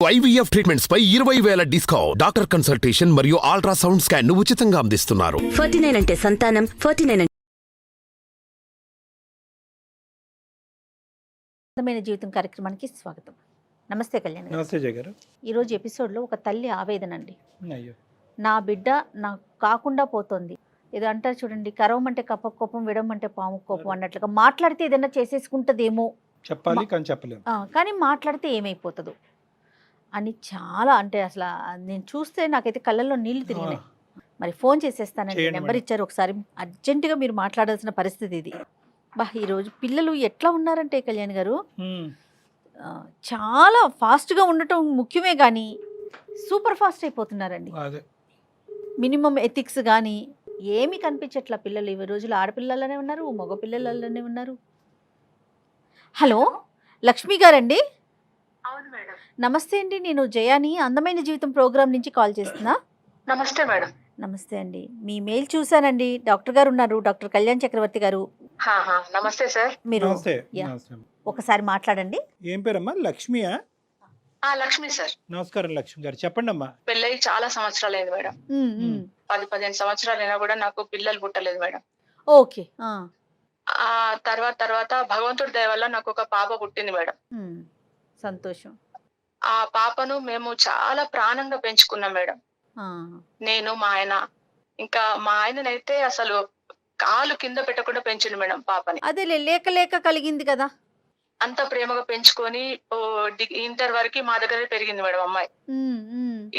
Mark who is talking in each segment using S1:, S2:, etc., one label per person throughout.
S1: IVF treatments పై 20,000 discount. Doctor consultation మరియు ultrasound scan ను ఉచితంగా అందిస్తున్నారు.
S2: 49 అంటే సంతానం, 49
S3: అందమైన జీవితం కార్యక్రమానికి స్వాగతం. నమస్తే కళ్యాణ్ గారు.
S4: నమస్తే జయ గారు.
S3: ఈరోజు ఎపిసోడ్లో ఒక తల్లి ఆవేదన అండి.
S4: అయ్యో,
S3: నా బిడ్డ నాకు కాకుండా పోతుంది. ఏదో అంటారు చూడండి, కరవమంటే కప్ప కోపం, విడమంటే పాము కోపం అన్నట్లుగా మాట్లాడితే ఏదైనా చేసేసుకుంటుందేమో,
S4: చెప్పాలి కానీ చెప్పలేము.
S3: కానీ మాట్లాడితే ఏమైపోతుందో అని చాలా, అంటే అసలు నేను చూస్తే నాకైతే కళ్ళల్లో నీళ్లు తిరిగినాయి. మరి ఫోన్ చేసేస్తానండి, నెంబర్ ఇచ్చారు, ఒకసారి అర్జెంటుగా మీరు మాట్లాడాల్సిన పరిస్థితి ఇది. ఈరోజు పిల్లలు ఎట్లా ఉన్నారంటే కళ్యాణ్ గారు, చాలా ఫాస్ట్గా ఉండటం ముఖ్యమే కానీ సూపర్ ఫాస్ట్ అయిపోతున్నారండి. మినిమం ఎథిక్స్ కానీ ఏమీ కనిపించట్లా. పిల్లలు ఈ రోజులు ఆడపిల్లలనే ఉన్నారు, మగ పిల్లలనే ఉన్నారు. హలో, లక్ష్మి గారండి?
S5: అవును మేడం.
S3: నమస్తే అండి, నేను జయాని అందమైన జీవితం ప్రోగ్రామ్ నుంచి కాల్ చేస్తున్నా.
S5: నమస్తే మేడం.
S3: నమస్తే అండి, మీ మెయిల్ చూశానండి. డాక్టర్ గారు ఉన్నారు, డాక్టర్ కళ్యాణ్ చక్రవర్తి గారు.
S5: నమస్తే సార్.
S3: మీరు
S4: నమస్తే.
S3: ఒకసారి మాట్లాడండి.
S4: ఏం పేరమ్మా? లక్ష్మియా?
S5: లక్ష్మి సార్.
S4: నమస్కారం లక్ష్మి గారు, చెప్పండి అమ్మా.
S5: పెళ్ళై చాలా సంవత్సరాలు అయింది మేడం. 10-15 సంవత్సరాలు అయినా కూడా నాకు పిల్లలు పుట్టలేదు మేడం.
S3: ఓకే.
S5: ఆ తర్వాత భగవంతుడి దయ వల్ల నాకు ఒక పాప పుట్టింది మేడం.
S3: సంతోషం.
S5: ఆ పాపను మేము చాలా ప్రాణంగా పెంచుకున్నాం మేడం. నేను, మా ఆయన, ఇంకా మా ఆయననైతే అసలు కాలు కింద పెట్టకుండా పెంచిండు మేడం పాపని.
S3: అదే లేక లేక కలిగింది కదా,
S5: అంత ప్రేమగా పెంచుకొని ఇంటర్ వరకు మా దగ్గర పెరిగింది మేడం అమ్మాయి.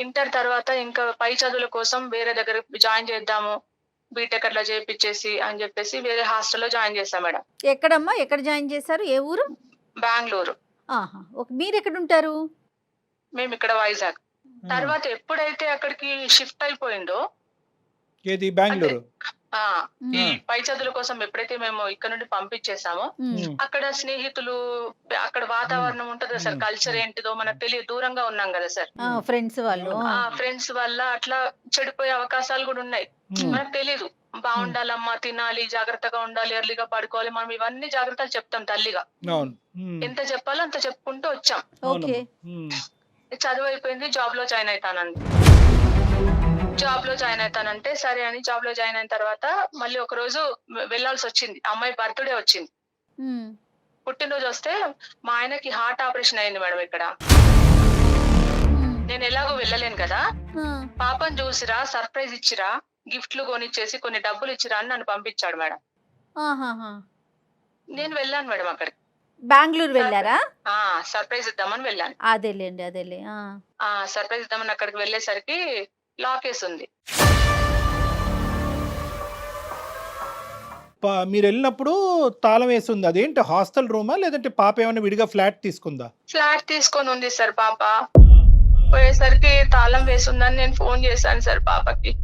S5: ఇంటర్ తర్వాత ఇంకా పై చదువుల కోసం వేరే దగ్గర జాయిన్ చేద్దాము, బీటెక్ అట్లా చేయించేసి అని చెప్పేసి వేరే హాస్టల్లో జాయిన్ చేస్తాం మేడం.
S3: ఎక్కడమ్మా, ఎక్కడ జాయిన్ చేశారు? ఏ ఊరు?
S5: బెంగళూరు.
S3: మీరు ఎక్కడ ఉంటారు?
S5: మేము ఇక్కడ వైజాగ్. తర్వాత ఎప్పుడైతే అక్కడికి షిఫ్ట్ అయిపోయిందో,
S4: ఏది బెంగళూరు?
S5: ఈ పై చదువుల కోసం ఎప్పుడైతే మేము ఇక్కడ నుండి పంపించేసామో, అక్కడ స్నేహితులు, అక్కడ వాతావరణం ఉంటది కదా సార్, కల్చర్ ఏంటిదో మనకు తెలియదు, దూరంగా ఉన్నాం కదా సార్.
S3: ఫ్రెండ్స్ వాళ్ళు,
S5: ఫ్రెండ్స్ వల్ల అట్లా చెడిపోయే అవకాశాలు కూడా ఉన్నాయి. మనకు తెలియదు, బాగుండాలమ్మా, తినాలి, జాగ్రత్తగా ఉండాలి, ఎర్లీగా పడుకోవాలి, మనం ఇవన్నీ జాగ్రత్తలు చెప్తాం తల్లిగా. ఎంత చెప్పాలో అంత చెప్పుకుంటూ వచ్చాం. చదువు అయిపోయింది, జాబ్ లో జాయిన్ అవుతానండి. జాబ్ లో జాయిన్ అవుతానంటే సరే అని జాబ్ లో జాయిన్ అయిన తర్వాత మళ్ళీ ఒక రోజు వెళ్లాల్సి వచ్చింది. అమ్మాయి బర్త్డే వచ్చింది, పుట్టినరోజు వస్తే మా ఆయనకి హార్ట్ ఆపరేషన్ అయింది మేడం ఇక్కడ. నేను ఎలాగో వెళ్ళలేను కదా, పాపను చూసిరా, సర్ప్రైజ్ ఇచ్చిరా, గిఫ్ట్లు కొనిచ్చేసి కొన్ని డబ్బులు ఇచ్చిరా అని నన్ను పంపించాడు మేడం. నేను వెళ్ళాను మేడం అక్కడికి.
S3: బెంగళూరు వెళ్ళారా?
S5: సర్ప్రైజ్ ఇద్దామని వెళ్ళాను.
S3: అదేలే.
S5: సర్ప్రైజ్ ఇద్దామని అక్కడికి వెళ్ళేసరికి లాక్ వేసి ఉంది.
S4: మీరు వెళ్ళినప్పుడు తాళం వేసి ఉంది. అదేంటి, హాస్టల్ రూమా లేదంటే పాప ఏమైనా విడిగా ఫ్లాట్ తీసుకుందా?
S5: ఫ్లాట్ తీసుకొని ఉంది సార్ పాప. పోయేసరికి తాళం వేసిందని నేను ఫోన్ చేశాను సార్ పాపకి.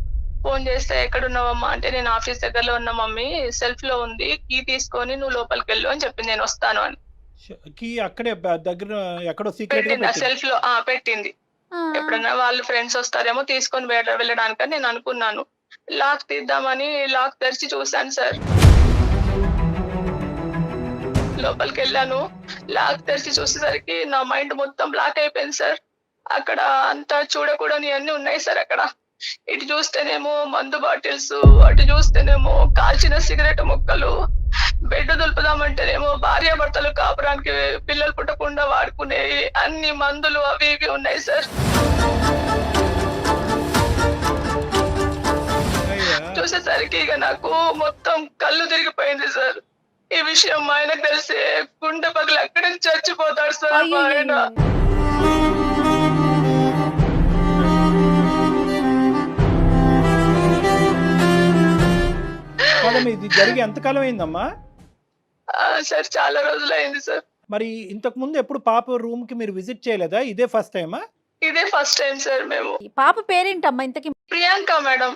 S5: ఫోన్ చేస్తే ఎక్కడున్నావమ్మా అంటే, నేను ఆఫీస్ దగ్గరలో ఉన్న మమ్మీ, సెల్ఫ్ లో ఉంది, కీ తీసుకొని నువ్వు లోపలికి వెళ్ళు అని చెప్పింది. నేను వస్తాను అని.
S4: కీ అక్కడే దగ్గర ఎక్కడో సీక్రెట్ గా
S5: సెల్ఫ్ లో పెట్టింది. ఎప్పుడన్నా వాళ్ళు ఫ్రెండ్స్ వస్తారేమో తీసుకొని వెళ్ళడానికని నేను అనుకున్నాను. లాక్ తీద్దామని లాక్ తెరిచి చూశాను సార్. లోపలికి వెళ్ళాను, లాక్ తెరిచి చూసేసరికి నా మైండ్ మొత్తం బ్లాక్ అయిపోయింది సార్. అక్కడ అంతా చూడకూడని అన్ని ఉన్నాయి సార్. అక్కడ ఇటు చూస్తేనేమో మందు బాటిల్స్, అటు చూస్తేనేమో కాల్చిన సిగరెట్ ముక్కలు, బెడ్ దులుపుదామంటేనేమో భార్యాభర్తలు కాపురానికి పిల్లలు పుట్టకుండా వాడుకునే అన్ని మందులు అవి ఇవి ఉన్నాయి సార్. చూసేసరికి ఇక నాకు మొత్తం కళ్ళు తిరిగిపోయింది సార్. ఈ విషయం మా ఆయనకు తెలిస్తే గుండె పగిలి అక్కడి నుంచి చచ్చిపోతాడు సార్ మా ఆయన.
S4: ఇది జరిగి ఎంతకాలం అయిందమ్మా?
S5: సార్ చాలా రోజులు అయింది సార్.
S4: మరి ఇంతకు ముందు ఎప్పుడు పాప రూమ్ కి మీరు విజిట్ చేయలేదా? ఇదే ఫస్ట్ టైమా?
S5: ఇదే ఫస్ట్ టైం సార్. మేము
S3: పాప పేరేంటమ్మా ఇంతకి?
S5: ప్రియాంక మేడం.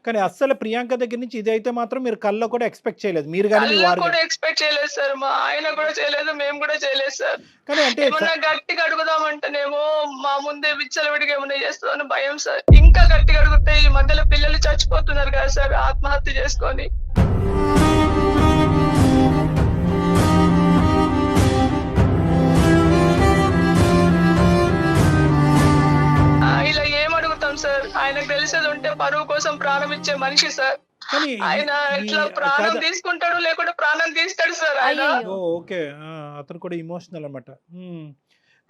S4: కానీ అస్సలు ప్రియాంక దగ్గర నుంచి ఇది అయితే మాత్రం మీరు కల్లో కూడా ఎక్స్పెక్ట్ చేయలేదు. మీరు
S5: కూడా ఎక్స్పెక్ట్ చేయలేదు సార్, మా ఆయన కూడా చేయలేదు, మేము కూడా చేయలేదు సార్.
S4: కానీ అంటే
S5: ఏమన్నా గట్టిగా అడుగుదామంటేనేమో మా ముందే విచ్చలవిడిగా ఏమన్నా చేస్తుందని భయం సార్. ఇంకా గట్టిగా అడిగితే ఈ మధ్యలో పిల్లలు చచ్చిపోతున్నారు కదా సార్ ఆత్మహత్య చేసుకొని. సార్. ఆయనకు తెలిసేది ఉంటే పరువు కోసం ప్రాణం ఇచ్చే మనిషి సార్.
S4: కానీ
S5: ఆయన ఎట్లా ప్రాణం
S4: కాదా
S5: తీసుకుంటాడు లేకుంటే ప్రాణం తీస్తాడు సార్ ఆయన.
S3: అయ్యయ్యో.
S4: ఓకే. అతను కూడా ఇమోషనల్ అనమాట.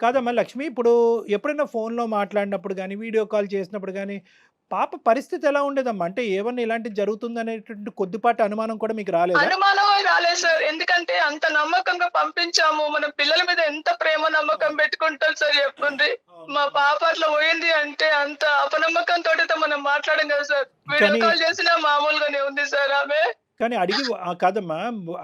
S4: కాదమ్మా లక్ష్మి, ఇప్పుడు ఎప్పుడైనా ఫోన్లో మాట్లాడినప్పుడు కానీ వీడియో కాల్ చేసినప్పుడు కానీ పాప పరిస్థితి ఎలా ఉండేదమ్మా? అంటే ఏమన్నా ఇలాంటిది జరుగుతుంది అనేటువంటి కొద్దిపాటి అనుమానం కూడా మీకు రాలేదా?
S5: అనుమానమే రాలేదు సార్. ఎందుకంటే అంత నమ్మకంగా పంపించాము. మన పిల్లల మీద ఎంత ప్రేమ నమ్మకం పెట్టుకుంటారు సార్ చెప్పండి. మా పాప అట్లా పోయింది అంటే అంత అపనమ్మకంతో మనం మాట్లాడం కదా సార్. వీడియో
S4: కానీ
S5: కాల్ చేసినా మామూలుగానే ఉంది సార్ ఆమె.
S4: కానీ కాదమ్మా,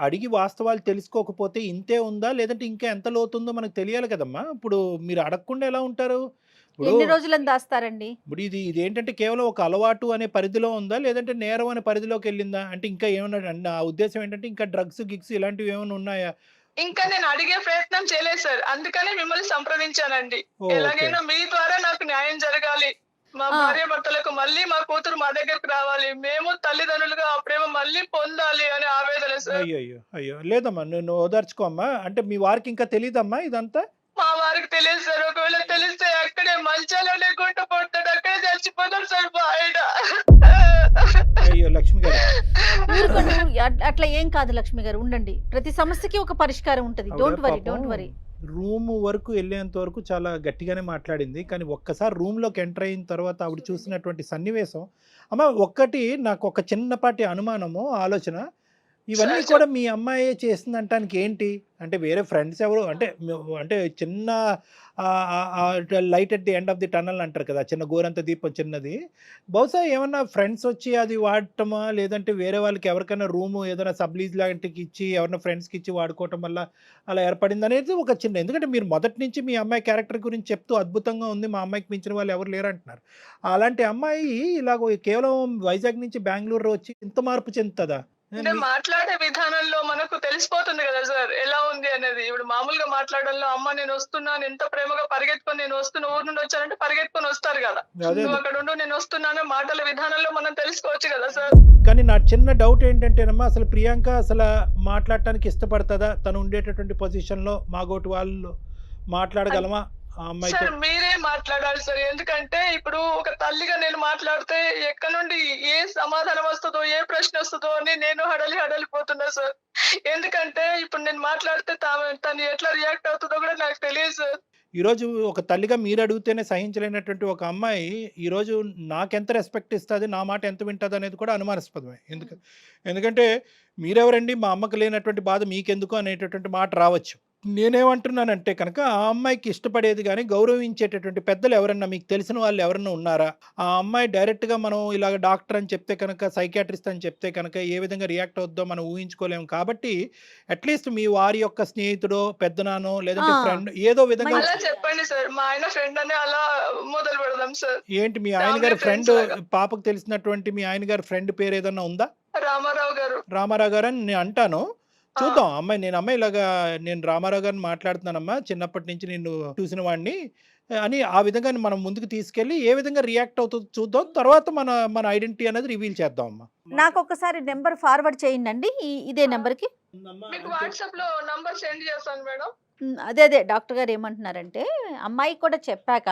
S4: అడిగి వాస్తవాలు తెలుసుకోకపోతే ఇంతే ఉందా లేదంటే ఇంకా ఎంత లోతుందో మనకు తెలియాలి కదమ్మా. ఇప్పుడు మీరు అడగకుండా ఎలా ఉంటారు? ఇప్పుడు
S3: ఎన్ని రోజులని దాస్తారండి?
S4: ఇప్పుడు ఇదేంటంటే కేవలం ఒక అలవాటు అనే పరిధిలో ఉందా లేదంటే నేరం అనే పరిధిలోకి వెళ్ళిందా? అంటే ఇంకా ఏమన్నా నా ఉద్దేశం ఏంటంటే ఇంకా డ్రగ్స్ గిగ్స్ ఇలాంటివి ఏమైనా ఉన్నాయా?
S5: ఇంకా నేను అడిగే ప్రయత్నం చేయలేదు సార్. అందుకనే మిమ్మల్ని సంప్రదించానండి.
S4: ఓకే.
S5: ఎలాగైనా మీ ద్వారా నాకు న్యాయం జరగాలి. మా
S3: ఆ.
S5: భార్య భర్తలకు మళ్ళీ మా కూతురు మా దగ్గరకు రావాలి. మేము తల్లిదండ్రులుగా ఆ ప్రేమ మళ్ళీ పొందాలి అనే ఆవేదన సార్.
S4: అయ్యో లేదమ్మా, నువ్వు ఓదార్చుకోమ్మా. అంటే మీ వారికి ఇంకా తెలియదమ్మా ఇదంతా?
S5: మా వారికి తెలియదు సార్. ఒకవేళ తెలిస్తే అక్కడే మంచాలోనే గుంట పడతాడు, అక్కడే చచ్చిపోతాడు సార్ బయట.
S4: అయ్యో లక్ష్మి గారు,
S3: ఊరుకోండి. అట్లా ఏం కాదు లక్ష్మి గారు, ఉండండి. ప్రతి సమస్యకి ఒక పరిష్కారం ఉంటది. Don't worry, don't worry.
S4: Room వరకు వెళ్ళేంత వరకు చాలా గట్టిగానే మాట్లాడింది. కానీ ఒక్కసారి రూమ్లోకి ఎంటర్ అయిన తర్వాత ఆవిడ చూసినటువంటి సన్నివేశం, అమ్మ ఒక్కటి నాకు ఒక చిన్నపాటి అనుమానము, ఆలోచన. ఇవన్నీ
S5: సార్
S4: కూడా మీ అమ్మాయే చేసింది అంటానికి ఏంటి? అంటే వేరే ఫ్రెండ్స్ ఎవరు అంటే చిన్న light at the end of the tunnel అంటారు కదా, చిన్న గోరంత దీపం చిన్నది. బహుశా ఏమన్నా ఫ్రెండ్స్ వచ్చి అది వాడటమా లేదంటే వేరే వాళ్ళకి ఎవరికైనా రూము ఏదైనా సబ్లీజ్ లాంటికి ఇచ్చి ఎవరైనా ఫ్రెండ్స్కి ఇచ్చి వాడుకోవటం వల్ల అలా ఏర్పడింది అనేది ఒక చిన్న. ఎందుకంటే మీరు మొదటి నుంచి మీ అమ్మాయి క్యారెక్టర్ గురించి చెప్తూ అద్భుతంగా ఉంది, మా అమ్మాయికి మించిన వాళ్ళు ఎవరు లేరు అంటున్నారు. అలాంటి అమ్మాయి ఇలాగ కేవలం వైజాగ్ నుంచి బెంగళూరు వచ్చి ఇంత మార్పు చెందుతుందా?
S5: అంటే మాట్లాడే విధానంలో మనకు తెలిసిపోతుంది కదా సార్ ఎలా ఉంది అనేది. ఇప్పుడు మామూలుగా మాట్లాడడంలో అమ్మ నేను వస్తున్నాను, ఎంత ప్రేమగా పరిగెత్తుకొని నేను వస్తున్నా, ఊరు నుండి వచ్చానంటే పరిగెత్తుకొని వస్తారు కదా. నువ్వు అక్కడ ఉండు నేను వస్తున్నాను మాటల విధానంలో మనం తెలుసుకోవచ్చు కదా సార్.
S4: కానీ నా చిన్న డౌట్ ఏంటంటేనమ్మా, అసలు ప్రియాంక అసలు మాట్లాడటానికి ఇష్టపడుతుందా? తను ఉండేటటువంటి పొజిషన్లో మాగోటి వాళ్ళు మాట్లాడగలమా ఆ అమ్మాయితో?
S5: సార్ మీరే మాట్లాడాలి సార్. ఎందుకంటే ఇప్పుడు ఒక తల్లిగా నేను మాట్లాడితే ఎక్కడ నుండి ఏ సమాధానం వస్తుందో ఏ ప్రశ్న వస్తుందో అని నేను హడలిపోతున్నా సార్. ఎందుకంటే ఇప్పుడు నేను మాట్లాడితే తను ఎట్లా రియాక్ట్ అవుతుందో కూడా నాకు తెలియదు సార్.
S4: ఈరోజు ఒక తల్లిగా మీరు అడిగితేనే సహించలేనటువంటి ఒక అమ్మాయి ఈరోజు నాకెంత రెస్పెక్ట్ ఇస్తుంది, నా మాట ఎంత వింటుంది అనేది కూడా అనుమానాస్పదమే. ఎందుకంటే మీరెవరండి, మా అమ్మకు లేనటువంటి బాధ మీకెందుకు అనేటటువంటి మాట రావచ్చు. నేనేమంటున్నానంటే కనుక ఆ అమ్మాయికి ఇష్టపడేది కానీ గౌరవించేటటువంటి పెద్దలు ఎవరన్నా మీకు తెలిసిన వాళ్ళు ఎవరన్నా ఉన్నారా? ఆ అమ్మాయి డైరెక్ట్గా మనం ఇలాగ డాక్టర్ అని చెప్తే కనుక, సైకాట్రిస్ట్ అని చెప్తే కనుక ఏ విధంగా రియాక్ట్ అవుద్దో మనం ఊహించుకోలేము. కాబట్టి అట్లీస్ట్ మీ వారి యొక్క స్నేహితుడో పెద్దనానో లేదంటే ఫ్రెండ్ ఏదో విధంగా
S5: అలా చెప్పండి సార్. మా ఆయన ఫ్రెండ్ అని అలా మొదలు పెడదాం సార్.
S4: ఏంటి మీ ఆయన గారి ఫ్రెండ్, పాపకు తెలిసినటువంటి మీ ఆయన గారి ఫ్రెండ్ పేరు ఏదన్నా ఉందా?
S5: రామారావు గారు.
S4: రామారావు గారు అని నేను అంటాను. చూద్దాం అమ్మాయి, నేను ఇలాగా నేను రామారావు గారిని మాట్లాడుతున్నానమ్మా, చిన్నప్పటి నుంచి నేను చూసిన వాడిని అని ఆ విధంగా మనం ముందుకు తీసుకెళ్ళి ఏ విధంగా రియాక్ట్ అవుతుందో చూద్దాం. తర్వాత మన ఐడెంటిటీ అనేది రివీల్ చేద్దాం అమ్మా.
S3: నాకు ఒకసారి నెంబర్ ఫార్వర్డ్ చేయండి ఇదే నెంబర్కి.
S5: మీకు వాట్సాప్ లో నంబర్ సెండ్ చేస్తాను మేడం.
S3: అదే డాక్టర్ గారు ఏమంటున్నారంటే అమ్మాయికి కూడా చెప్పాక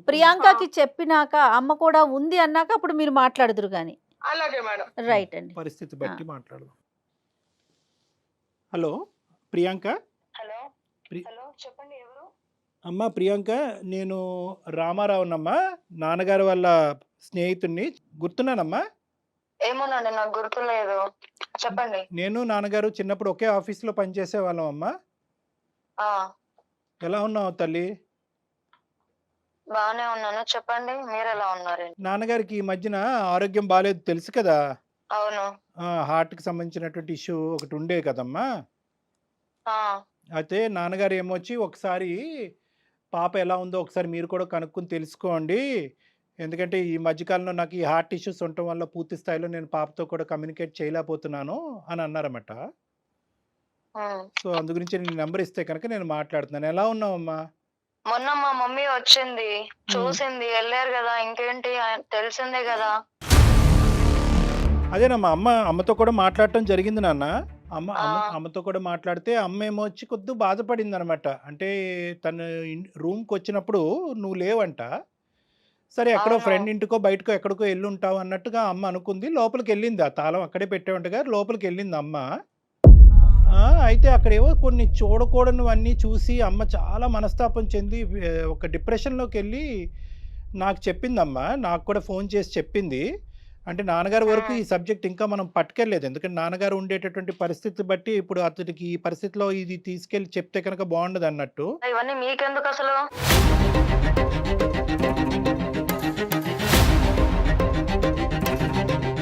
S3: ప్రియాంకకి చెప్పినాక అమ్మ కూడా ఉంది అన్నాక అప్పుడు మీరు మాట్లాడుదురు కానీ.
S5: అలాగే మేడం.
S3: రైట్ అండి.
S4: పరిస్థితి బట్టి మాట్లాడదాం. హలో ప్రియాంక.
S5: హలో హలో చెప్పండి ఎవరు?
S4: అమ్మా ప్రియాంక, నేను రామారావునమ్మా, నాన్నగారు వాళ్ళ స్నేహితుడిని. గుర్తున్నానమ్మా?
S5: ఏమోనండి నాకు గుర్తులేదు, చెప్పండి.
S4: నేను నాన్నగారు చిన్నప్పుడు ఒకే ఆఫీస్లో పనిచేసే వాళ్ళం అమ్మా. ఎలా ఉన్నావు తల్లి?
S5: బాగానే ఉన్నాను, చెప్పండి మీరు ఎలా ఉన్నారు?
S4: నాన్నగారికి ఈ మధ్యన ఆరోగ్యం బాగాలేదు తెలుసు కదా.
S5: అవును.
S4: హార్ట్కి సంబంధించినటువంటి ఇష్యూ ఒకటి ఉండే కదమ్మా. అయితే నాన్నగారు ఏమొచ్చి ఒకసారి పాప ఎలా ఉందో ఒకసారి మీరు కూడా కనుక్కొని తెలుసుకోండి, ఎందుకంటే ఈ మధ్యకాలంలో నాకు ఈ హార్ట్ ఇష్యూస్ ఉండటం వల్ల పూర్తి స్థాయిలో నేను పాపతో కూడా కమ్యూనికేట్ చేయలేకపోతున్నాను అని అన్నారన్నమాట. సో అందు గురించి నేను నెంబర్ ఇస్తే కనుక నేను మాట్లాడుతున్నాను. ఎలా ఉన్నావమ్మా?
S5: మొన్న మా మమ్మీ వచ్చింది, చూసింది, వెళ్ళారు కదా, ఇంకేంటి తెలిసిందే కదా.
S4: అదేనమ్మా, అమ్మతో కూడా మాట్లాడటం జరిగింది నాన్న. అమ్మతో కూడా మాట్లాడితే అమ్మ ఏమో వచ్చి కొద్దిగా బాధపడింది అనమాట. అంటే తను రూమ్కి వచ్చినప్పుడు నువ్వు లేవంట. సరే ఎక్కడో
S6: అవును.
S4: ఫ్రెండ్ ఇంటికో బయటకో ఎక్కడికో వెళ్ళి ఉంటావు అన్నట్టుగా అమ్మ అనుకుంది. లోపలికి వెళ్ళింది, ఆ తాళం అక్కడే పెట్టేవంటగా లోపలికి వెళ్ళింది అమ్మ. అయితే అక్కడేవో కొన్ని చూడకూడనివన్నీ చూసి అమ్మ చాలా మనస్తాపం చెంది ఒక డిప్రెషన్లోకి వెళ్ళి నాకు చెప్పిందమ్మ. నాకు కూడా ఫోన్ చేసి చెప్పింది. అంటే నాన్నగారి వరకు ఈ సబ్జెక్ట్ ఇంకా మనం పట్టుకెళ్ళలేదు. ఎందుకంటే నాన్నగారు ఉండేటటువంటి పరిస్థితి బట్టి ఇప్పుడు అతడికి ఈ పరిస్థితిలో ఇది తీసుకెళ్ళి చెప్తే కనుక బాగుండదు అన్నట్టు.
S6: ఇవన్నీ మీకెందుకు అసలు?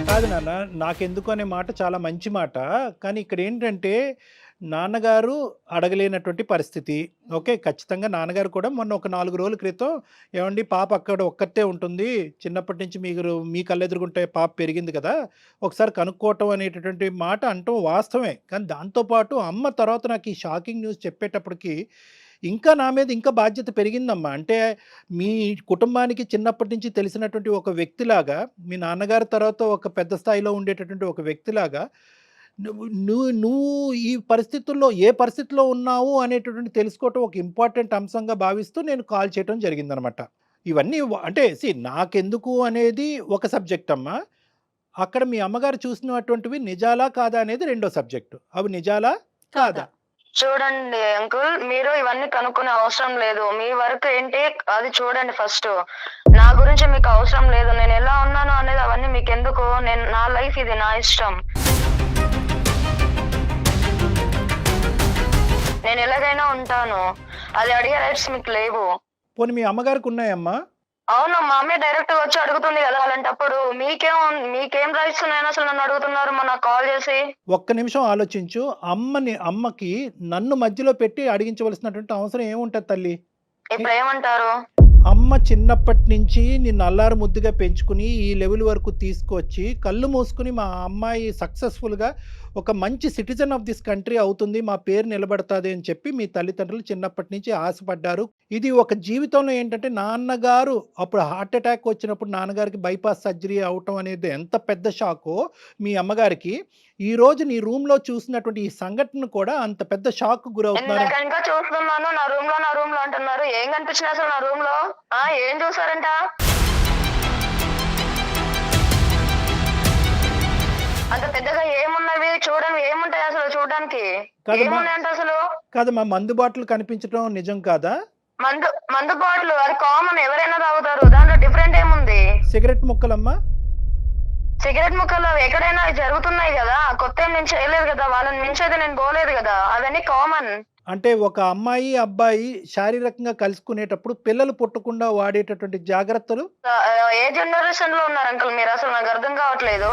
S4: కాదు నాన్న, నాకెందుకు అనే మాట చాలా మంచి మాట. కానీ ఇక్కడ ఏంటంటే నాన్నగారు అడగలేనటువంటి పరిస్థితి. ఓకే, ఖచ్చితంగా నాన్నగారు కూడా మొన్న ఒక 4 రోజుల క్రితం ఏమండి పాప అక్కడ ఒక్కతే ఉంటుంది, చిన్నప్పటి నుంచి మీరు మీ కళ్ళెదురుగుంటే పాప పెరిగింది కదా, ఒకసారి కనుక్కోవటం అనేటటువంటి మాట అంటాం వాస్తవమే. కానీ దాంతోపాటు అమ్మ తర్వాత నాకు ఈ షాకింగ్ న్యూస్ చెప్పేటప్పటికి ఇంకా నా మీద ఇంకా బాధ్యత పెరిగిందమ్మా. అంటే మీ కుటుంబానికి చిన్నప్పటి నుంచి తెలిసినటువంటి ఒక వ్యక్తిలాగా, మీ నాన్నగారి తర్వాత ఒక పెద్ద స్థాయిలో ఉండేటటువంటి ఒక వ్యక్తిలాగా నువ్వు ఈ పరిస్థితుల్లో ఏ పరిస్థితిలో ఉన్నావు అనేటటువంటి తెలుసుకోవటం ఒక ఇంపార్టెంట్ అంశంగా భావిస్తూ నేను కాల్ చేయటం జరిగిందనమాట. ఇవన్నీ అంటే నాకెందుకు అనేది ఒక సబ్జెక్ట్ అమ్మా. అక్కడ మీ అమ్మగారు చూసినటువంటివి నిజాలా కాదా అనేది రెండో సబ్జెక్టు. అవి నిజాలా కాదా?
S6: చూడండి అంకుల్, మీరు ఇవన్నీ కనుక్కునే అవసరం లేదు. మీ వర్క్ ఏంటి అది చూడండి ఫస్ట్. నా గురించి మీకు అవసరం లేదు. నేను ఎలా ఉన్నాను అనేది అవన్నీ మీకు ఎందుకు? నా లైఫ్ ఇది, నా ఇష్టం. నేను ఎలాగైనా ఉంటాను. అది అడిగే రైట్స్ మీకు లేవు.
S4: పోనీ మీ అమ్మగారికి ఉన్నాయమ్మా?
S6: అవును, మా అమ్మే డైరెక్ట్ వచ్చి అడుగుతుంది కదా. అలాంటప్పుడు మీకేం రైట్స్ ఉన్నాయని అసలు నన్ను అడుగుతున్నారు నాకు కాల్ చేసి?
S4: ఒక్క నిమిషం ఆలోచించు. అమ్మకి నన్ను మధ్యలో పెట్టి అడిగించవలసినటువంటి అవసరం ఏముంటది తల్లి?
S6: ఇప్పుడు ఏమంటారు?
S4: అమ్మ చిన్నప్పటి నుంచి నిన్ను అల్లారు ముద్దుగా పెంచుకుని ఈ లెవెల్ వరకు తీసుకొచ్చి కళ్ళు మూసుకుని మా అమ్మాయి సక్సెస్ఫుల్గా ఒక మంచి సిటిజన్ ఆఫ్ దిస్ కంట్రీ అవుతుంది, మా పేరు నిలబడుతుంది అని చెప్పి మీ తల్లిదండ్రులు చిన్నప్పటి నుంచి ఆశపడ్డారు. ఇది ఒక జీవితంలో ఏంటంటే నాన్నగారు అప్పుడు హార్ట్ అటాక్ వచ్చినప్పుడు నాన్నగారికి బైపాస్ సర్జరీ అవటం అనేది ఎంత పెద్ద షాకో మీ అమ్మగారికి, ఈ రోజు నీ రూమ్ లో చూసినటువంటి ఈ సంఘటన కూడా అంత పెద్ద షాక్ గురవుతున్నారు.
S6: ఇంకా చూస్తున్నాను. నా రూమ్ లో అంటున్నారు. ఏం కనిపించింది అసలు నా రూమ్ లో? ఏం చూసారంట? అంత పెద్దగా ఏమున్నవి చూడండి, ఏముంటాయి అసలు చూడడానికి? ఏమున్నాయంట అసలు?
S4: కాదమ్మా, మందు బాటిల్ కనిపించడం నిజం కాదా?
S6: మందు బాటిల్ అది కామన్, ఎవరైనా తాగుతారు. దాంట్లో డిఫరెంట్ ఏముంది?
S4: సిగరెట్ ముక్కలమ్మా?
S6: సిగరెట్ ముక్కలు ఎక్కడైనా జరుగుతున్నాయి కదా, కొత్త ఏం నేను చేయలేదు కదా, వాళ్ళని మించైతే నేను పోలేదు కదా, అవన్నీ కామన్.
S4: అంటే ఒక అమ్మాయి అబ్బాయి శారీరకంగా కలుసుకునేటప్పుడు పిల్లలు పుట్టకుండా వాడేటటువంటి జాగ్రత్తలు
S6: ఏ జనరేషన్ లో ఉన్నారు అంకుల్ మీరు? అసలు నాకు అర్థం కావట్లేదు.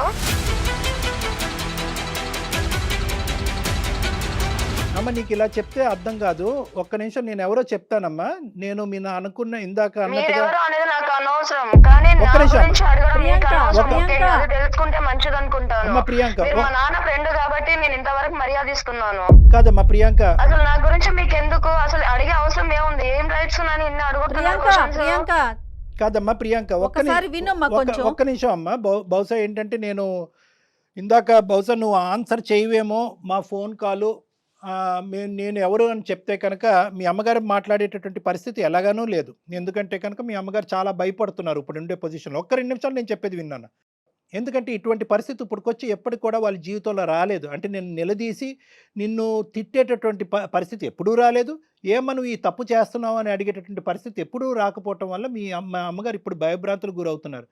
S4: అమ్మ నీకు ఇలా చెప్తే అర్థం కాదు. ఒక్క నిమిషం, నేను ఎవరో చెప్తానమ్మా. నేను మీ అనుకున్న ఇందాక అన్నట్టుగా
S6: అనేది నాకు అనవసరం, కానీ
S4: ఒక్క నిమిషం
S6: తెలుసుకుంటే మంచిది అనుకుంటాను.
S4: అమ్మ ప్రియాంక,
S6: మా నాన్న ఫ్రెండ్ కాబట్టి నేను ఇంతవరకు మర్యాద ఇస్తున్నాను.
S4: కాదమ్మా ప్రియాంక,
S6: అసలు నా గురించి మీకు ఎందుకు? అసలు అడిగే అవసరం ఏముంది? ఏం రైట్స్ ఉన్నాయని ఇన్ని అడుగుతున్నాను.
S4: కాదమ్మా ప్రియాంక, ఒక్క నిమిషం అమ్మా. బహుశా ఏంటంటే నేను ఇందాక బహుశా నువ్వు ఆన్సర్ చేయవేమో మా ఫోన్ కాలు. నేను ఎవరు అని చెప్తే కనుక మీ అమ్మగారు మాట్లాడేటటువంటి పరిస్థితి ఎలాగానూ లేదు. ఎందుకంటే కనుక మీ అమ్మగారు చాలా భయపడుతున్నారు ఇప్పుడు ఉండే పొజిషన్లో. ఒక్క 2 నిమిషాలు నేను చెప్పేది విన్నాను. ఎందుకంటే ఇటువంటి పరిస్థితి ఇప్పటికొచ్చి ఎప్పటికి కూడా వాళ్ళ జీవితంలో రాలేదు. అంటే నేను నిలదీసి నిన్ను తిట్టేటటువంటి పరిస్థితి ఎప్పుడూ రాలేదు. ఏమో నువ్వు ఈ తప్పు చేస్తున్నావు అని అడిగేటటువంటి పరిస్థితి ఎప్పుడూ రాకపోవటం వల్ల మీ అమ్మగారు ఇప్పుడు భయభ్రాంతులకు గురవుతున్నారు.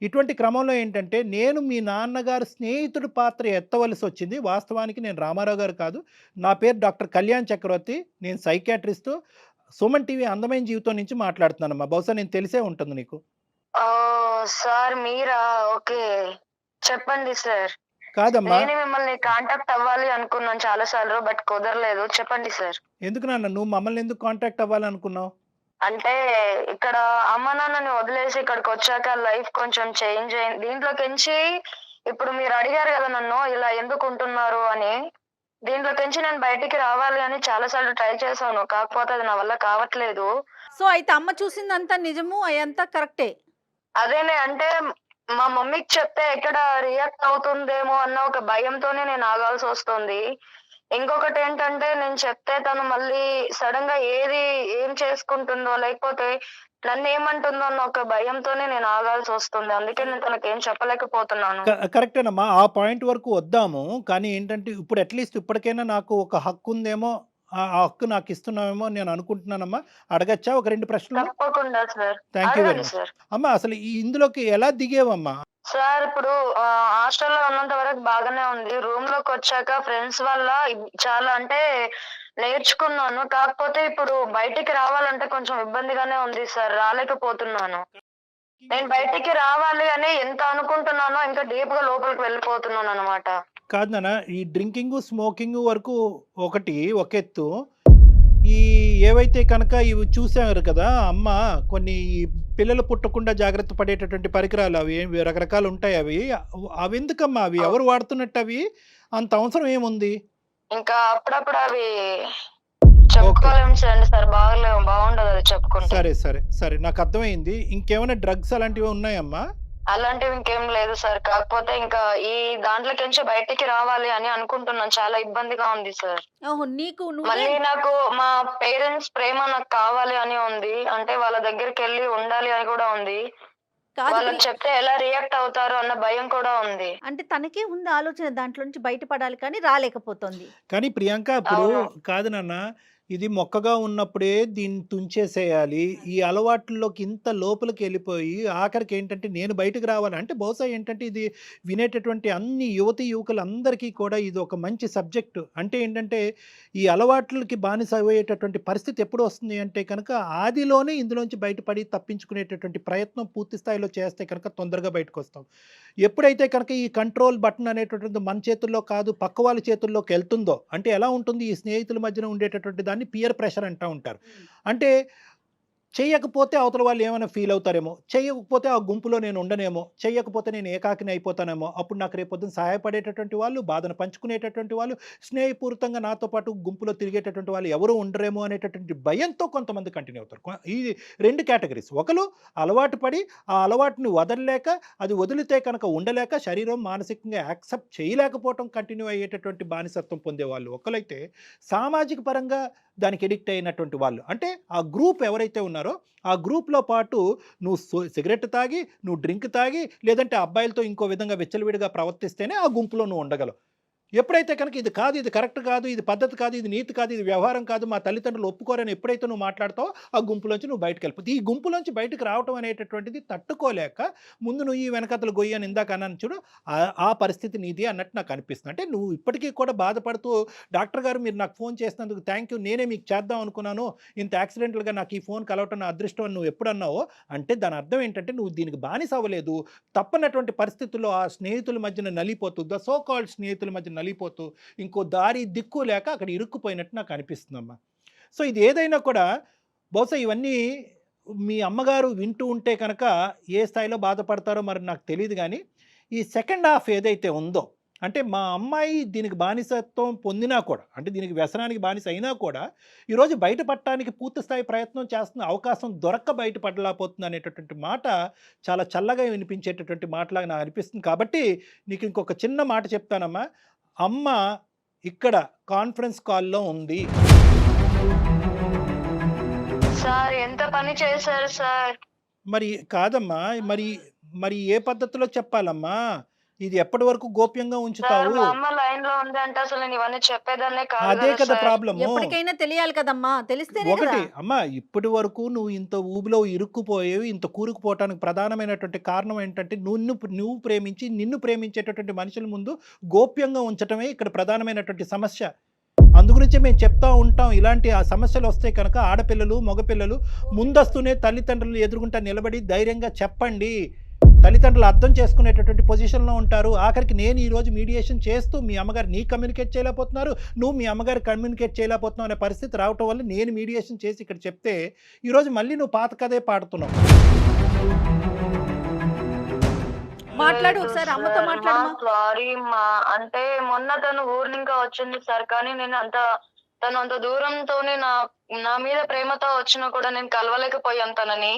S4: ఇటువంటి క్రమంలో ఏంటంటే నేను మీ నాన్నగారు స్నేహితుడి పాత్ర ఎత్తవలసి వచ్చింది. వాస్తవానికి నేను రామారావు గారు కాదు, నా పేరు డాక్టర్ కళ్యాణ్ చక్రవర్తి, నేను సైకాట్రిస్టు, సుమన్ టీవీ అందమైన జీవితం నుంచి మాట్లాడుతున్నానమ్మా. బహుశా నేను తెలిసే ఉంటుంది నీకు.
S6: సార్ మీరా? ఓకే చెప్పండి సార్.
S4: కాదమ్మా,
S6: నేను మిమ్మల్ని కాంటాక్ట్ అవ్వాలి అనుకున్నాను చాలా సార్లు, బట్ కుదరలేదు. చెప్పండి సార్.
S4: ఎందుకు నాన్న నువ్వు మమ్మల్ని ఎందుకు కాంటాక్ట్ అవ్వాలనుకున్నావు?
S6: అంటే ఇక్కడ అమ్మ నాన్నని వదిలేసి ఇక్కడికి వచ్చాక లైఫ్ కొంచెం చేంజ్ అయింది. దీంట్లోకించి ఇప్పుడు మీరు అడిగారు కదా నన్ను ఇలా ఎందుకు ఉంటున్నారు అని, దీంట్లోకించి నేను బయటికి రావాలి అని చాలా సార్లు ట్రై చేశాను, కాకపోతే అది నా వల్ల కావట్లేదు.
S3: సో అయితే అమ్మ చూసిందంతా నిజము, అదంతా కరెక్టే.
S6: అదేనే అంటే మా మమ్మీకి చెప్తే ఎక్కడ రియాక్ట్ అవుతుందేమో అన్న ఒక భయంతోనే నేను ఆగాల్సి వస్తుంది. ఇంకొకటి ఏంటంటే నేను చెప్తే తను మళ్ళీ సడన్ గా ఏం చేసుకుంటుందో, లేకపోతే నన్ను ఏమంటుందో అన్న ఒక భయంతోనే నేను ఆగాల్సి వస్తుంది. అందుకే నేను తనకేం చెప్పలేకపోతున్నాను.
S4: కరెక్టేనమ్మా. ఆ పాయింట్ వరకు వద్దాము. కానీ ఏంటంటే ఇప్పుడు అట్‌లీస్ట్ ఇప్పటికైనా నాకు ఒక హక్కు ఉందేమో, ఆ హక్కు నాకు ఇస్తున్నావేమో నేను అనుకుంటున్నానమ్మా. అడగచ్చా ఒక 2 ప్రశ్నలు?
S6: తప్పకుండా సార్.
S4: థ్యాంక్ యూ వెరీ
S6: అడగండి
S4: మచ్.
S6: సార్.
S4: అమ్మా అసలు ఇందులోకి ఎలా దిగావమ్మా?
S6: సార్ ఇప్పుడు హాస్టల్‌లో ఉన్నంత వరకు బాగానే ఉంది. రూమ్‌లోకొచ్చాక ఫ్రెండ్స్ వల్ల చాలా అంటే నేర్చుకున్నాను. కాకపోతే ఇప్పుడు బయటికి రావాలంటే కొంచెం ఇబ్బందిగానే ఉంది సార్. రాలేకపోతున్నాను. నేను బయటికి రావాలి అని ఎంత అనుకుంటున్నానో ఇంకా డీప్‌గా లోపలికి వెళ్ళిపోతున్నానన్నమాట.
S4: కాదు నాన్న, ఈ డ్రింకింగు, స్మోకింగు వరకు ఒక ఎత్తు. ఈ ఏవైతే కనుక ఇవి చూసారు కదా అమ్మ, కొన్ని పిల్లలు పుట్టకుండా జాగ్రత్త పడేటటువంటి పరికరాలు అవి రకరకాలు ఉంటాయి. అవి ఎందుకమ్మా? అవి ఎవరు వాడుతున్నట్టు? అవి అంత అవసరం ఏముంది?
S6: ఇంకా అప్పుడప్పుడు అవి చెప్పుకోలేము సార్. బాగుండదు అది చెప్పుకుంటే.
S4: సరే నాకు అర్థమైంది. ఇంకేమైనా డ్రగ్స్ అలాంటివి ఉన్నాయమ్మా?
S6: అలాంటివి ఇంకేం లేదు సార్. కాకపోతే ఇంకా ఈ దాంట్లోకించి బయటికి రావాలి అని అనుకుంటున్నాను. చాలా ఇబ్బందిగా ఉంది సార్.
S3: ఓహో, నీకు
S6: మళ్ళీ నాకు మా పేరెంట్స్ ప్రేమ నాకు కావాలి అని ఉంది. అంటే వాళ్ళ దగ్గరికి వెళ్ళి ఉండాలి అని కూడా ఉంది.
S3: కాదు
S6: వాళ్ళకి చెప్తే ఎలా రియాక్ట్ అవుతారో అన్న భయం కూడా ఉంది.
S3: అంటే తనకే ఉంది ఆలోచన దాంట్లో నుంచి బయటపడాలి, కానీ రాలేకపోతుంది.
S4: కానీ ప్రియాంక ఇప్పుడు
S6: అవును.
S4: కాదు నాన్న, ఇది మొక్కగా ఉన్నప్పుడే దీన్ని తుంచేసేయాలి. ఈ అలవాట్లలోకి ఇంత లోపలికి వెళ్ళిపోయి ఆఖరికి ఏంటంటే నేను బయటకు రావాలి అంటే బహుశా ఏంటంటే ఇది వినేటటువంటి అన్ని యువకులందరికీ కూడా ఇది ఒక మంచి సబ్జెక్టు. అంటే ఏంటంటే ఈ అలవాట్లకి బానిస అయ్యేటటువంటి పరిస్థితి ఎప్పుడు వస్తుంది అంటే కనుక ఆదిలోనే ఇందులోంచి బయటపడి తప్పించుకునేటటువంటి ప్రయత్నం పూర్తి స్థాయిలో చేస్తే కనుక తొందరగా బయటకు వస్తాం. ఎప్పుడైతే కనుక ఈ కంట్రోల్ బటన్ అనేటటువంటి మన చేతుల్లో కాదు పక్క వాళ్ళ చేతుల్లోకి వెళ్తుందో అంటే ఎలా ఉంటుంది? ఈ స్నేహితుల మధ్యన ఉండేటటువంటి దాన్ని పియర్ ప్రెషర్ అంటూ ఉంటారు. అంటే చెయ్యకపోతే అవతల వాళ్ళు ఏమైనా ఫీల్ అవుతారేమో, చెయ్యకపోతే ఆ గుంపులో నేను ఉండనేమో, చెయ్యకపోతే నేను ఏకాకిని అయిపోతానేమో, అప్పుడు నాకు రేపొద్దున సహాయపడేటటువంటి వాళ్ళు, బాధను పంచుకునేటటువంటి వాళ్ళు, స్నేహపూరితంగా నాతో పాటు గుంపులో తిరిగేటటువంటి వాళ్ళు ఎవరు ఉండరేమో అనేటటువంటి భయంతో కొంతమంది కంటిన్యూ అవుతారు. ఈ 2 కేటగిరీస్. ఒకరు అలవాటు పడి ఆ అలవాటుని వదలలేక, అది వదిలితే కనుక ఉండలేక శరీరం మానసికంగా యాక్సెప్ట్ చేయలేకపోవటం కంటిన్యూ అయ్యేటటువంటి బానిసత్వం పొందేవాళ్ళు ఒకరైతే, సామాజిక పరంగా దానికి ఎడిక్ట్ అయినటువంటి వాళ్ళు అంటే ఆ గ్రూప్ ఎవరైతే ఉన్నారో ఆ గ్రూప్లో పాటు నువ్వు సిగరెట్ తాగి, నువ్వు డ్రింక్ తాగి, లేదంటే అబ్బాయిలతో ఇంకో విధంగా విచ్చలవిడిగా ప్రవర్తిస్తేనే ఆ గుంపులో నువ్వు ఉండగలవు. ఎప్పుడైతే కనుక ఇది కాదు, ఇది కరెక్ట్ కాదు, ఇది పద్ధతి కాదు, ఇది నీతి కాదు, ఇది వ్యవహారం కాదు, మా తల్లిదండ్రులు ఒప్పుకోరని ఎప్పుడైతే నువ్వు మాట్లాడతావో ఆ గుంపులోంచి నువ్వు బయటకు వెళ్ళిపోతుంది. ఈ గుంపులోంచి బయటకు రావడం అనేటటువంటిది తట్టుకోలేక ముందు నువ్వు ఈ వెనకతలు గొయ్యి అని ఇందాక అన్నాను చూడు, ఆ పరిస్థితి నీది అన్నట్టు నాకు అనిపిస్తుంది. అంటే నువ్వు ఇప్పటికీ కూడా బాధపడుతూ డాక్టర్ గారు మీరు నాకు ఫోన్ చేసినందుకు థ్యాంక్ యూ, నేనే మీకు చేద్దాం అనుకున్నాను, ఇంత యాక్సిడెంటల్గా నాకు ఈ ఫోన్ కలవటం నా అదృష్టం అని నువ్వు ఎప్పుడు అన్నావో అంటే దాని అర్థం ఏంటంటే నువ్వు దీనికి బానిస అవ్వలేదు. తప్పనటువంటి పరిస్థితుల్లో ఆ స్నేహితుల మధ్యన నలిపోతూ, ద సో కాల్డ్ స్నేహితుల మధ్య నలిపోతూ ఇంకో దారి దిక్కు లేక అక్కడ ఇరుక్కుపోయినట్టు నాకు అనిపిస్తుందమ్మా. సో ఇది ఏదైనా కూడా బహుశా ఇవన్నీ మీ అమ్మగారు వింటూ ఉంటే కనుక ఏ స్థాయిలో బాధపడతారో మరి నాకు తెలియదు. కానీ ఈ సెకండ్ హాఫ్ ఏదైతే ఉందో అంటే మా అమ్మాయి దీనికి బానిసత్వం పొందినా కూడా అంటే దీనికి వ్యసనానికి బానిస అయినా కూడా ఈరోజు బయటపడటానికి పూర్తి స్థాయి ప్రయత్నం చేస్తున్న అవకాశం దొరక్క బయటపడలేకపోతుంది అనేటటువంటి మాట చాలా చల్లగా వినిపించేటటువంటి మాటలాగా నాకు అనిపిస్తుంది. కాబట్టి నీకు ఇంకొక చిన్న మాట చెప్తానమ్మా. అమ్మ ఇక్కడ కాన్ఫరెన్స్ కాల్లో ఉంది.
S6: సార్ ఎంత పని చేశారు సార్?
S4: మరి కాదమ్మా, మరి ఏ పద్ధతిలో చెప్పాలమ్మా? ఇది ఎప్పటి వరకు గోప్యంగా
S6: సార్
S4: ఉంచుతావు?
S6: మా అమ్మ లైన్ లో ఉంది అంటే అసలు నేను ఇవన్నీ చెప్పేదాన్నే కాదు
S4: అదే
S6: కదా
S4: కదా
S6: సార్.
S4: ప్రాబ్లము.
S3: ఎప్పటికైనా తెలియాలి కదమ్మా, తెలిస్తేనే కదా.
S4: ఒకటి అమ్మా, ఇప్పటి వరకు నువ్వు ఇంత ఊబిలో ఇరుక్కుపోయేవి, ఇంత కూరుకుపోవటానికి ప్రధానమైనటువంటి కారణం ఏంటంటే నువ్వు ప్రేమించి నిన్ను ప్రేమించేటటువంటి మనుషుల ముందు గోప్యంగా ఉంచటమే ఇక్కడ ప్రధానమైనటువంటి సమస్య. అందుగురించే మేము చెప్తా ఉంటాం, ఇలాంటి ఆ సమస్యలు వస్తే కనుక ఆడపిల్లలు మగపిల్లలు ముందస్తునే తల్లిదండ్రులు ఎదురుగుంటా నిలబడి ధైర్యంగా చెప్పండి. తల్లిదండ్రులు అర్థం చేసుకునేటటువంటి పొజిషన్లో ఉంటారు. ఆఖరికి నేను ఈరోజు మీడియేషన్ చేస్తూ మీ అమ్మగారు నీ కమ్యూనికేట్ చేయలేకపోతున్నారు, నువ్వు మీ అమ్మగారు కమ్యూనికేట్ చేయలేకపోతున్నావు అనే పరిస్థితి రావటం వల్ల నేను మీడియేషన్ చేసి ఇక్కడ చెప్తే ఈరోజు మళ్ళీ నువ్వు పాత కథే పాడుతున్నావు.
S3: మాట్లాడు ఒకసారి, అమ్మతో మాట్లాడు.
S6: సారీ మా అంటే మొన్న తను ఊరు ఇంకా వచ్చింది సార్. కానీ నేను తను అంత దూరంతోనే నా మీద ప్రేమతో వచ్చినా కూడా నేను కలవలేకపోయాను తనని.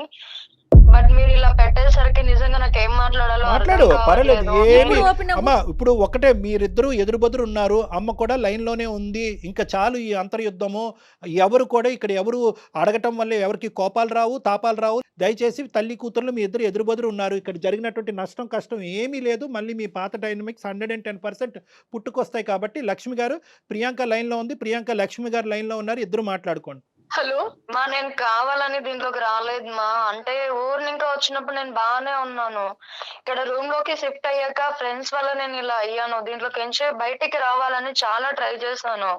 S6: బట్ మీరు ఇలా పెట్టేసరికి నిజంగా నాకు ఏం మాట్లాడాలో
S4: మాట్లాడు,
S6: అర్థం
S4: పర్వాలేదు,
S6: కావట్లేదు.
S4: ఏమి
S3: ఎప్పుడు open అవ్వు.
S4: అమ్మా ఇప్పుడు ఒకటే, మీరిద్దరూ ఎదురుబెదురు ఉన్నారు, అమ్మ కూడా లైన్లోనే ఉంది, ఇంకా చాలు ఈ అంతర్యుద్ధము. ఎవరు కూడా ఇక్కడ ఎవరు అడగటం వల్ల ఎవరికి కోపాలు రావు, తాపాలు రావు. దయచేసి తల్లి కూతుర్లు మీ ఇద్దరు ఎదురుబెదురు ఉన్నారు, ఇక్కడ జరిగినటువంటి నష్టం కష్టం ఏమీ లేదు. మళ్ళీ మీ పాత డైనమిక్స్ 110% పుట్టుకొస్తాయి. కాబట్టి లక్ష్మి గారు, ప్రియాంక లైన్లో ఉంది, ప్రియాంక లక్ష్మి గారు లైన్లో ఉన్నారు, ఇద్దరు మాట్లాడుకోండి.
S5: హలో.
S6: మా నేను కావాలని దీంట్లోకి రాలేదు మా. అంటే ఊరు ఇంకా వచ్చినప్పుడు నేను బాగానే ఉన్నాను. ఇక్కడ రూమ్ లోకి షిఫ్ట్ అయ్యాక ఫ్రెండ్స్ వల్ల నేను ఇలా అయ్యాను. దీంట్లోకి ఎంచి బయటికి రావాలని చాలా ట్రై చేశాను,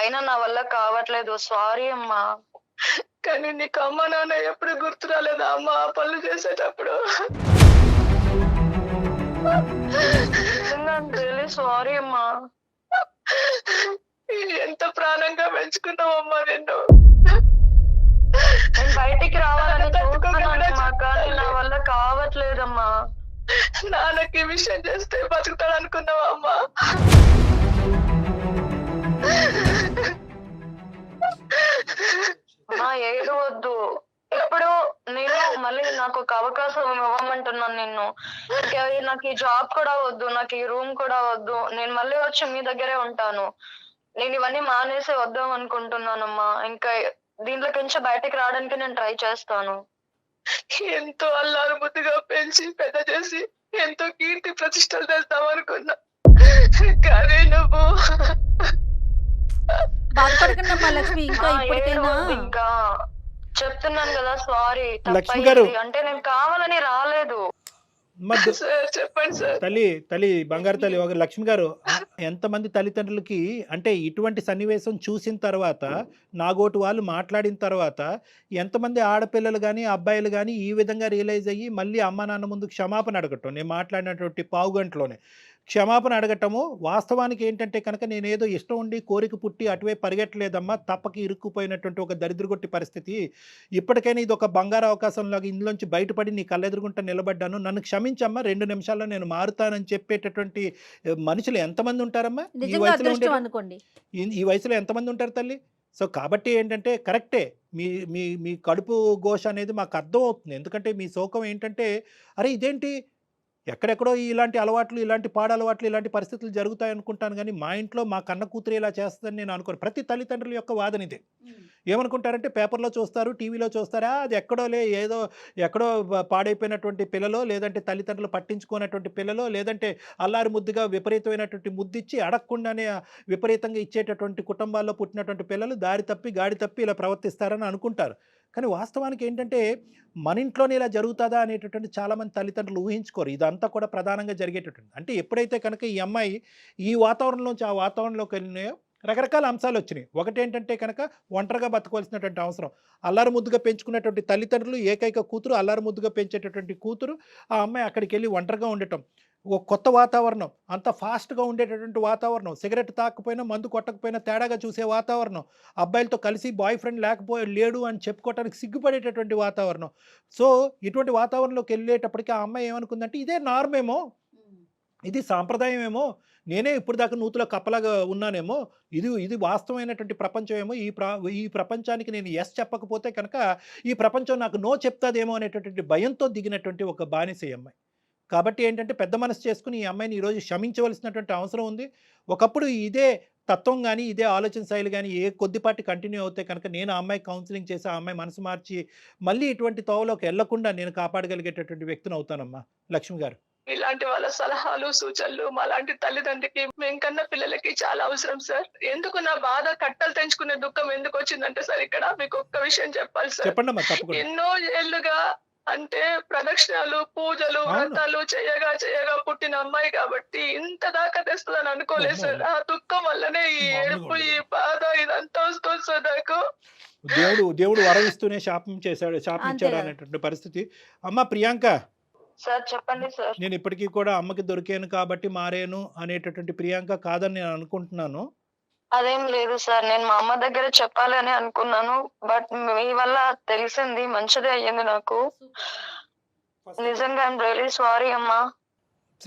S6: అయినా నా వల్ల కావట్లేదు. సారీ అమ్మా.
S5: కానీ నీకు అమ్మ నాన్న ఎప్పుడు గుర్తు రాలేదా అమ్మ ఆ పనులు చేసేటప్పుడు?
S6: రియలీ సారీ అమ్మా.
S5: ఎంత ప్రాణంగా పెంచుకున్నావమ్మా నిన్ను.
S6: నేను బయటికి రావాలని చూస్తున్నాను అమ్మా, కానీ నా వల్ల కావట్లేదమ్మా.
S5: నాన్నకి ఈ విషయం చేస్తే బతుకుతాడు అనుకున్నావా అమ్మా?
S6: మా ఏడు వద్దు. ఇప్పుడు నేను మళ్ళీ నాకు ఒక అవకాశం ఇవ్వమంటున్నాను నిన్ను. నాకు ఈ జాబ్ కూడా వద్దు, నాకు ఈ రూమ్ కూడా వద్దు. నేను మళ్ళీ వచ్చి మీ దగ్గరే ఉంటాను. నేను ఇవన్నీ మానేసి వద్దాం అనుకుంటున్నానమ్మా. ఇంకా దీంట్లోకి నుంచి బయటకు రావడానికి నేను ట్రై చేస్తాను.
S5: ఎంతో అల్లారు ముద్దుగా పెంచి పెద్ద చేసి ఎంతో కీర్తి ప్రతిష్టలు తెస్తాం అనుకున్నా, కానీ నువ్వు
S3: బాధపడకండి లక్ష్మి, ఇంకా
S6: మా ఏడు
S3: ఇప్పటికైనా
S6: వద్దు ఇంకా. చెప్తున్నాను కదా సారీ,
S4: లక్ష్మి గారు.
S6: అంటే నేను కావాలని రాలేదు.
S5: సార్ చెప్పండి సార్.
S4: తల్లి బంగారు తల్లి, ఒక లక్ష్మి గారు, ఎంతమంది తల్లిదండ్రులకి అంటే ఇటువంటి సన్నివేశం చూసిన తర్వాత, నాగోటు వాళ్ళు మాట్లాడిన తర్వాత, ఎంతమంది ఆడపిల్లలు కానీ అబ్బాయిలు కానీ ఈ విధంగా రియలైజ్ అయ్యి మళ్ళీ అమ్మ నాన్న ముందు క్షమాపణ అడగటం, నేను మాట్లాడినటువంటి పావుగంటలోనే క్షమాపణ అడగటము. వాస్తవానికి ఏంటంటే కనుక నేనేదో ఇష్టం ఉండి కోరిక పుట్టి అటువైపు పరిగెట్టలేదమ్మా, తప్పకి ఇరుక్కుపోయినటువంటి ఒక దరిద్రగొట్టి పరిస్థితి. ఇప్పటికైనా ఇది ఒక బంగారు అవకాశంలాగా ఇందులోంచి బయటపడి నీ కళ్ళెదురుగుంట నిలబడ్డాను, నన్ను క్షమించమ్మా, 2 నిమిషాల్లో నేను మారుతానని చెప్పేటటువంటి మనుషులు ఎంతమంది ఉంటారమ్మా ఈ
S3: నిజంగా
S4: వయసులో?
S3: అదృష్టం అనుకోండి.
S4: ఈ వయసులో ఎంతమంది ఉంటారు తల్లి? సో కాబట్టి ఏంటంటే కరెక్టే, మీ మీ మీ కడుపు ఘోష అనేది మాకు అర్థం అవుతుంది. ఎందుకంటే మీ శోకం ఏంటంటే, అరే ఇదేంటి ఎక్కడెక్కడో ఇలాంటి అలవాట్లు, ఇలాంటి పాడలవాట్లు, ఇలాంటి పరిస్థితులు జరుగుతాయి అనుకుంటాను, కానీ మా ఇంట్లో మా కన్న కూతురు ఇలా చేస్తుందని నేను అనుకోను. ప్రతి తల్లిదండ్రుల యొక్క వాదన ఇదే. ఏమనుకుంటారంటే పేపర్లో చూస్తారు, టీవీలో చూస్తారా, అది ఎక్కడోలే ఏదో ఎక్కడో పాడైపోయినటువంటి పిల్లలో, లేదంటే తల్లిదండ్రులు పట్టించుకున్నటువంటి పిల్లలో, లేదంటే అల్లారి ముద్దుగా విపరీతమైనటువంటి ముద్దిచ్చి అడగకుండానే విపరీతంగా ఇచ్చేటటువంటి కుటుంబాల్లో పుట్టినటువంటి పిల్లలు దారి తప్పి గాడి తప్పి ఇలా ప్రవర్తిస్తారని అనుకుంటారు. కానీ వాస్తవానికి ఏంటంటే మన ఇంట్లోనే ఇలా జరుగుతుందా అనేటటువంటి చాలామంది తల్లిదండ్రులు ఊహించుకోరు. ఇదంతా కూడా ప్రధానంగా జరిగేటటువంటి, అంటే ఎప్పుడైతే కనుక ఈ అమ్మాయి ఈ వాతావరణంలోంచి ఆ వాతావరణంలోకి వెళ్ళినాయో రకరకాల అంశాలు వచ్చినాయి. ఒకటేంటంటే కనుక ఒంటరిగా బతకవలసినటువంటి అవసరం, అల్లారు ముద్దుగా పెంచుకున్నటువంటి తల్లిదండ్రులు, ఏకైక కూతురు, అల్లారు ముద్దుగా పెంచేటటువంటి కూతురు, ఆ అమ్మాయి అక్కడికి వెళ్ళి ఒంటరిగా ఉండటం, ఒక కొత్త వాతావరణం, అంత ఫాస్ట్గా ఉండేటటువంటి వాతావరణం, సిగరెట్ తాకపోయినా మందు కొట్టకపోయినా తేడాగా చూసే వాతావరణం, అబ్బాయిలతో కలిసి బాయ్ ఫ్రెండ్ లేడు అని చెప్పుకోవటానికి సిగ్గుపడేటటువంటి వాతావరణం. సో ఇటువంటి వాతావరణంలోకి వెళ్ళేటప్పటికీ ఆ అమ్మాయి ఏమనుకుందంటే ఇదే నార్మేమో, ఇది సాంప్రదాయం ఏమో, నేనే ఇప్పుడు దాకా నూతులో కప్పలాగా ఉన్నానేమో, ఇది వాస్తవమైనటువంటి ప్రపంచం ఏమో, ఈ ప్రపంచానికి నేను ఎస్ చెప్పకపోతే కనుక ఈ ప్రపంచం నాకు నో చెప్తాదేమో అనేటటువంటి భయంతో దిగినటువంటి ఒక బానిస అమ్మాయి. కాబట్టి ఏంటంటే పెద్ద మనసు చేసుకుని ఈ అమ్మాయిని ఈరోజు క్షమించవలసినటువంటి అవసరం ఉంది. ఒకప్పుడు ఇదే తత్వం కానీ ఇదే ఆలోచన శైలి కానీ కొద్దిపాటి కంటిన్యూ అవుతే కనుక నేను ఆ అమ్మాయి కౌన్సిలింగ్ చేసి ఆ అమ్మాయి మనసు మార్చి మళ్ళీ ఇటువంటి తోవలోకి వెళ్లకుండా నేను కాపాడగలిగేటటువంటి వ్యక్తిని అవుతానమ్మా. లక్ష్మి గారు,
S5: ఇలాంటి వాళ్ళ సలహాలు సూచనలు మాలాంటి తల్లిదండ్రికి మేము కన్నా పిల్లలకి చాలా అవసరం సార్. ఎందుకు నా బాధ కట్టలు తెంచుకునే దుఃఖం ఎందుకు వచ్చిందంటే సార్, ఇక్కడ మీకు ఒక్క విషయం చెప్పాలి సార్.
S4: చెప్పండమ్మా, తప్పకుండా.
S5: ఎన్నో ఏళ్లుగా అంటే ప్రదక్షిణాలు, పూజలు, వ్రతాలు చేయగా పుట్టిన అమ్మాయి కాబట్టి ఇంత దాకా తెస్తుందని అనుకోలేదు సార్. ఆ దుఃఖం వల్లనే ఈ ఏడుపు, ఈ బాధ ఇదంతా వస్తుంది సార్ నాకు.
S4: దేవుడు వరవిస్తూనే శాపించాడు అనేటువంటి పరిస్థితి. అమ్మ ప్రియాంక,
S6: సార్ చెప్పండి సార్.
S4: నేను ఇప్పటికీ కూడా అమ్మకి దొరికాను కాబట్టి మారేను అనేటటువంటి ప్రియాంక కాదని నేను అనుకుంటున్నాను.
S6: అదేం లేదు సార్, నేను మా అమ్మ దగ్గర చెప్పాలని అనుకున్నాను, బట్ మీ వల్ల తెలిసింది, మంచిదే అయ్యింది నాకు. నిజంగా ఐఎమ్ రియలీ సారీ అమ్మా.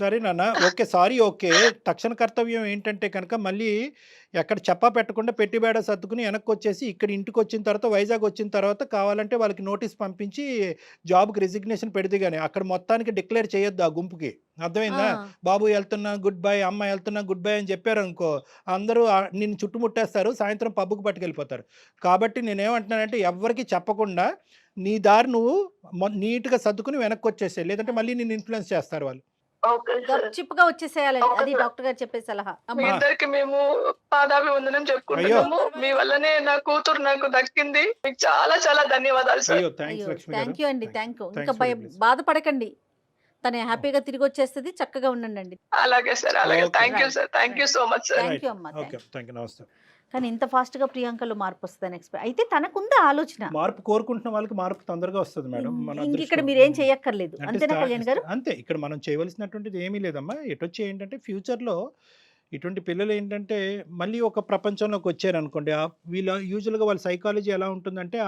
S4: సరే నాన్న, ఓకే, సారీ, ఓకే. తక్షణ కర్తవ్యం ఏంటంటే కనుక మళ్ళీ ఎక్కడ చెప్పా పెట్టకుండా పెట్టి బేడ సర్దుకుని వెనక్కి వచ్చేసి ఇక్కడ ఇంటికి వచ్చిన తర్వాత వైజాగ్ వచ్చిన తర్వాత కావాలంటే వాళ్ళకి నోటీస్ పంపించి జాబ్కి రిజిగ్నేషన్ పెడితే కానీ అక్కడ మొత్తానికి డిక్లేర్ చేయొద్దు ఆ గుంపుకి. అర్థమైందా? బాబు వెళ్తున్నా గుడ్ బై, అమ్మ వెళ్తున్నా గుడ్ బై అని చెప్పారు అనుకో, అందరూ నిన్ను చుట్టుముట్టేస్తారు, సాయంత్రం పబ్బుకు పట్టుకెళ్ళిపోతారు. కాబట్టి నేనేమంటున్నానంటే ఎవరికి చెప్పకుండా నీ దారి నువ్వు నీట్గా సర్దుకుని వెనక్కి వచ్చేసే, లేదంటే మళ్ళీ నిన్ను ఇన్ఫ్లుయెన్స్ చేస్తారు వాళ్ళు.
S6: Okay sir.
S3: చిప్పుగా వచ్చేసేయాలండి, అది డాక్టర్ గారు చెప్పే సలహా.
S5: మీ
S3: అమ్మా
S5: ఇద్దరికి మేము పాదాభివందనం చెప్పుకుంటున్నాము. మీ వల్లనే నా కూతురు నాకు దక్కింది. మీకు చాలా చాలా ధన్యవాదాలు సార్.
S4: అయ్యో థ్యాంక్స్ లక్ష్మి గారు.
S3: థ్యాంక్ యూ అండి, థ్యాంక్ యూ.
S4: Thanks
S3: ఇంకా
S4: for this.
S3: బాధపడకండి, తను హ్యాపీగా తిరిగి వచ్చేస్తుంది, చక్కగా ఉండండి.
S5: అలాగే సార్, అలాగే.
S4: Okay.
S5: Thank you sir, thank you so much sir.
S3: Thank you అమ్మా.
S4: ఓకే థ్యాంక్ యూ, నమస్తే.
S3: కానీ ఇంత ఫాస్ట్ గా ప్రియాంకలో మార్పు వస్తుందని ఎక్స్పెక్ట్ అయితే తనకుందా ఆలోచన?
S4: మార్పు కోరుకుంటున్న వాళ్ళకి మార్పు తొందరగా వస్తుంది మేడం. మన
S3: ఇంక ఇక్కడ
S4: అదృష్టం.
S3: మీరేం చేయక్కర్లేదు,
S4: అంటే
S3: అంతేనా కళ్యాణ్ గారు?
S4: అంతే, ఇక్కడ మనం చేయవలసినటువంటిది ఏమీ లేదమ్మా. ఎటొచ్చి ఏంటంటే ఫ్యూచర్లో ఇటువంటి పిల్లలు ఏంటంటే మళ్ళీ ఒక ప్రపంచంలోకి వచ్చారనుకోండి, వీళ్ళ యూజువల్గా వాళ్ళ సైకాలజీ ఎలా ఉంటుందంటే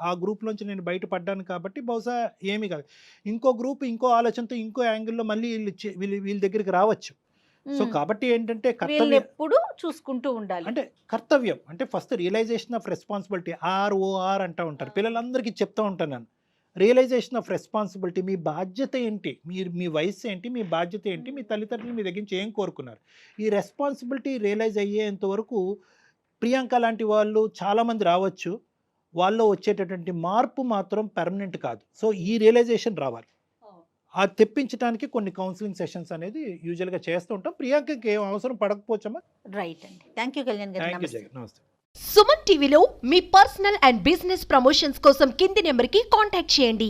S4: ఆ గ్రూప్లోంచి నేను బయటపడ్డాను కాబట్టి బహుశా ఏమీ కాదు, ఇంకో గ్రూప్ ఇంకో ఆలోచనతో ఇంకో యాంగిల్లో మళ్ళీ వీళ్ళ దగ్గరికి రావచ్చు. సో కాబట్టి ఏంటంటే
S3: వీళ్ళని
S4: కర్తవ్యం
S3: ఎప్పుడు చూసుకుంటూ ఉండాలి.
S4: అంటే కర్తవ్యం అంటే first realization of responsibility, ROR అంటూ ఉంటారు పిల్లలందరికీ చెప్తూ ఉంటాను నేను. రియలైజేషన్ ఆఫ్ రెస్పాన్సిబిలిటీ, మీ బాధ్యత ఏంటి, మీ వయసు ఏంటి, మీ బాధ్యత ఏంటి, మీ తల్లిదండ్రులు మీ దగ్గర నుంచి ఏం కోరుకున్నారు, ఈ రెస్పాన్సిబిలిటీ రియలైజ్ అయ్యేంత వరకు ప్రియాంక లాంటి వాళ్ళు చాలామంది రావచ్చు, వాళ్ళలో వచ్చేటటువంటి మార్పు మాత్రం పర్మనెంట్ కాదు. సో ఈ రియలైజేషన్ రావాలి, అది తెప్పించడానికి కొన్ని కౌన్సిలింగ్ సెషన్స్ అనేది యూజువల్గా చేస్తూ ఉంటాం. ప్రియాంకకి ఏం అవసరం పడకపోవచ్చమ్మా.
S3: రైట్ అండి, థ్యాంక్ యూ కళ్యాణ్ గారు.
S4: థ్యాంక్ యూ
S3: నమస్తే.
S4: జగన్, నమస్తే.
S7: సుమన్ టీవీలో మీ పర్సనల్ అండ్ బిజినెస్ ప్రమోషన్స్ కోసం కింది నెంబర్కి కాంటాక్ట్ చేయండి.